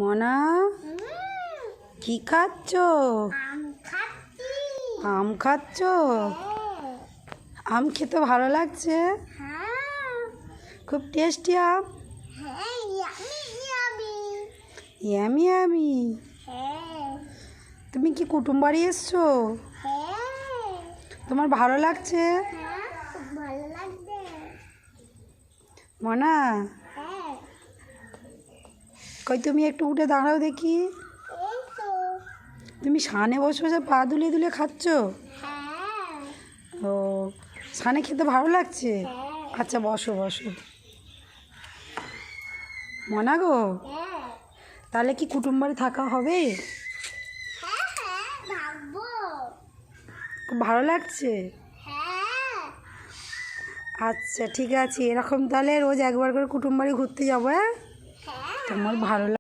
মনা কি খাচ্ছ? আম খাচ্ছ? আম খেতে ভালো লাগছে? খুব টেস্টি আম? Yummy yummy. তুমি কি কুটুম বাড়ি এসছো? তোমার ভালো লাগছে? মনা কই তুমি একটু উঠে দাঁড়াও দেখি। তুমি সানে বসে বসে পা দুলিয়ে দুলিয়ে খাচ্ছ? ও, সানে খেতে ভালো লাগছে? আচ্ছা বসো বসো। মনা গো, তাহলে কি কুটুম বাড়ি থাকা হবে? খুব ভালো লাগছে? আচ্ছা ঠিক আছে, এরকম তাহলে রোজ একবার করে কুটুম বাড়ি ঘুরতে যাবো। হ্যাঁ, তোমার ভালো